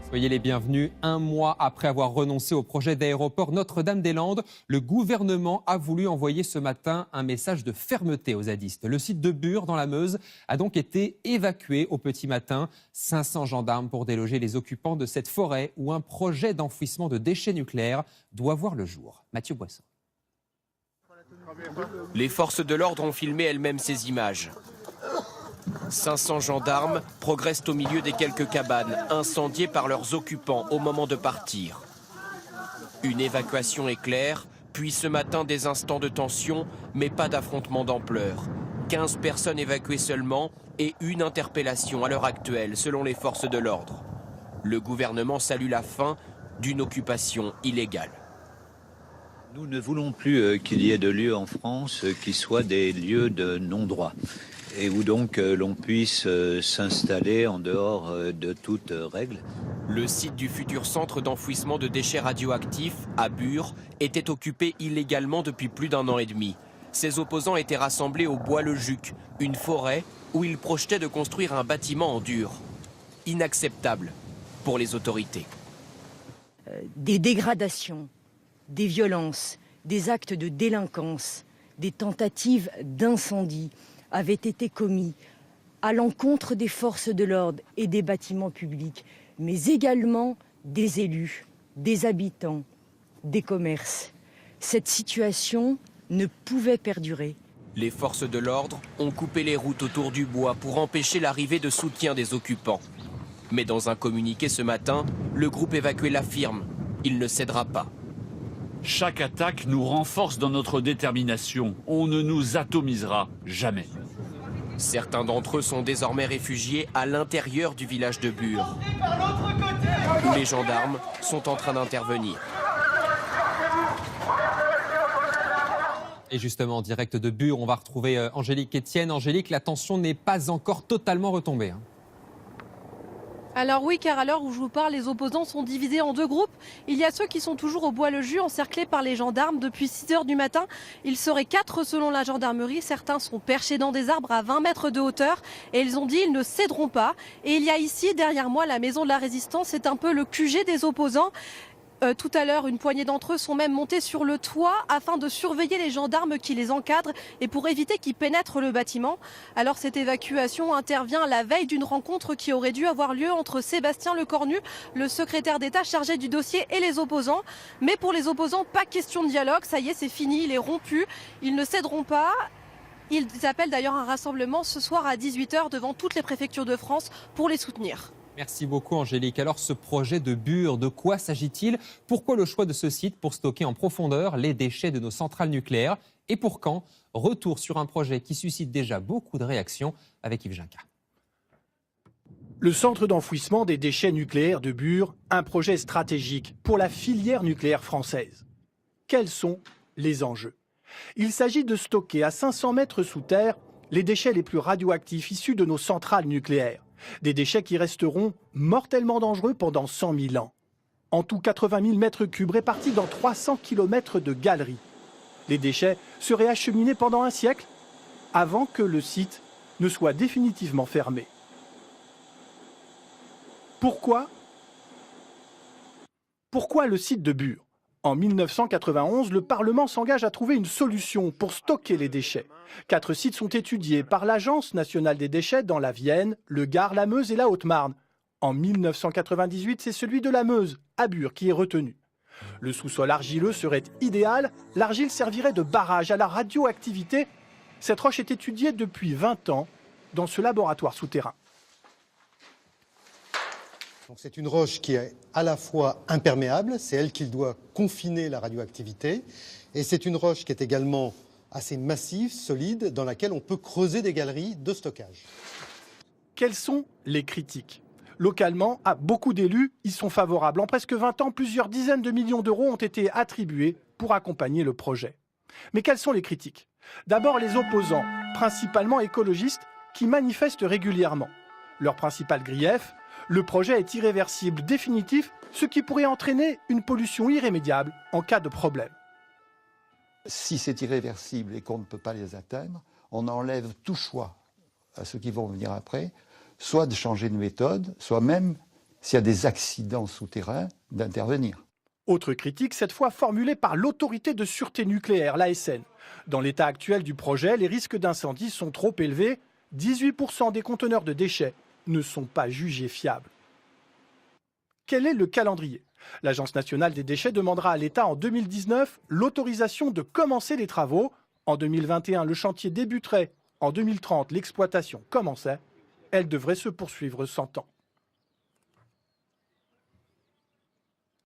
Soyez les bienvenus. Un mois après avoir renoncé au projet d'aéroport Notre-Dame-des-Landes, le gouvernement a voulu envoyer ce matin un message de fermeté aux zadistes. Le site de Bure, dans la Meuse, a donc été évacué au petit matin. 500 gendarmes pour déloger les occupants de cette forêt où un projet d'enfouissement de déchets nucléaires doit voir le jour. Mathieu Boisson. Les forces de l'ordre ont filmé elles-mêmes ces images. 500 gendarmes progressent au milieu des quelques cabanes incendiées par leurs occupants au moment de partir. Une évacuation éclair, puis ce matin des instants de tension, mais pas d'affrontement d'ampleur. 15 personnes évacuées seulement et une interpellation à l'heure actuelle selon les forces de l'ordre. Le gouvernement salue la fin d'une occupation illégale. Nous ne voulons plus qu'il y ait de lieux en France qui soient des lieux de non-droit et où donc l'on puisse s'installer en dehors de toute règle. Le site du futur centre d'enfouissement de déchets radioactifs, à Bure, était occupé illégalement depuis plus d'1 an et demi. Ses opposants étaient rassemblés au Bois-le-Juc, une forêt où ils projetaient de construire un bâtiment en dur. Inacceptable pour les autorités. Des dégradations, des violences, des actes de délinquance, des tentatives d'incendie avaient été commis à l'encontre des forces de l'ordre et des bâtiments publics, mais également des élus, des habitants, des commerces. Cette situation ne pouvait perdurer. Les forces de l'ordre ont coupé les routes autour du bois pour empêcher l'arrivée de soutien des occupants. Mais dans un communiqué ce matin, le groupe évacué l'affirme, il ne cédera pas. Chaque attaque nous renforce dans notre détermination. On ne nous atomisera jamais. Certains d'entre eux sont désormais réfugiés à l'intérieur du village de Bure, où les gendarmes sont en train d'intervenir. Et justement, en direct de Bure, on va retrouver Angélique Etienne. Angélique, la tension n'est pas encore totalement retombée. Alors oui, car à l'heure où je vous parle, les opposants sont divisés en 2 groupes. Il y a ceux qui sont toujours au Bois-le-Jus, encerclés par les gendarmes depuis 6 h du matin. Ils seraient 4 selon la gendarmerie. Certains sont perchés dans des arbres à 20 mètres de hauteur. Et ils ont dit ils ne céderont pas. Et il y a ici, derrière moi, la maison de la Résistance. C'est un peu le QG des opposants. Tout à l'heure, une poignée d'entre eux sont même montés sur le toit afin de surveiller les gendarmes qui les encadrent et pour éviter qu'ils pénètrent le bâtiment. Alors cette évacuation intervient à la veille d'une rencontre qui aurait dû avoir lieu entre Sébastien Lecornu, le secrétaire d'État chargé du dossier, et les opposants. Mais pour les opposants, pas question de dialogue. Ça y est, c'est fini, il est rompu. Ils ne céderont pas. Ils appellent d'ailleurs un rassemblement ce soir à 18 h devant toutes les préfectures de France pour les soutenir. Merci beaucoup Angélique. Alors ce projet de Bure, de quoi s'agit-il? Pourquoi le choix de ce site pour stocker en profondeur les déchets de nos centrales nucléaires? Et pour quand? Retour sur un projet qui suscite déjà beaucoup de réactions avec Yves Ginca. Le centre d'enfouissement des déchets nucléaires de Bure, un projet stratégique pour la filière nucléaire française. Quels sont les enjeux? Il s'agit de stocker à 500 mètres sous terre les déchets les plus radioactifs issus de nos centrales nucléaires. Des déchets qui resteront mortellement dangereux pendant 100 000 ans. En tout 80 000 mètres cubes répartis dans 300 km de galeries. Les déchets seraient acheminés pendant un siècle avant que le site ne soit définitivement fermé. Pourquoi le site de Bure? En 1991, le Parlement s'engage à trouver une solution pour stocker les déchets. 4 sites sont étudiés par l'Agence nationale des déchets dans la Vienne, le Gard, la Meuse et la Haute-Marne. En 1998, c'est celui de la Meuse, à Bure, qui est retenu. Le sous-sol argileux serait idéal. L'argile servirait de barrage à la radioactivité. Cette roche est étudiée depuis 20 ans dans ce laboratoire souterrain. C'est une roche qui est à la fois imperméable, c'est elle qui doit confiner la radioactivité, et c'est une roche qui est également assez massive, solide, dans laquelle on peut creuser des galeries de stockage. Quelles sont les critiques? Localement, beaucoup d'élus y sont favorables. En presque 20 ans, plusieurs dizaines de millions d'euros ont été attribués pour accompagner le projet. Mais quelles sont les critiques? D'abord les opposants, principalement écologistes, qui manifestent régulièrement. Leur principal grief: le projet est irréversible, définitif, ce qui pourrait entraîner une pollution irrémédiable en cas de problème. Si c'est irréversible et qu'on ne peut pas les atteindre, on enlève tout choix à ceux qui vont venir après, soit de changer de méthode, soit même s'il y a des accidents souterrains, d'intervenir. Autre critique, cette fois formulée par l'autorité de sûreté nucléaire, l'ASN. Dans l'état actuel du projet, les risques d'incendie sont trop élevés. 18% des conteneurs de déchets ne sont pas jugés fiables. Quel est le calendrier ? L'Agence nationale des déchets demandera à l'État en 2019 l'autorisation de commencer les travaux. En 2021, le chantier débuterait. En 2030, l'exploitation commençait. Elle devrait se poursuivre 100 ans.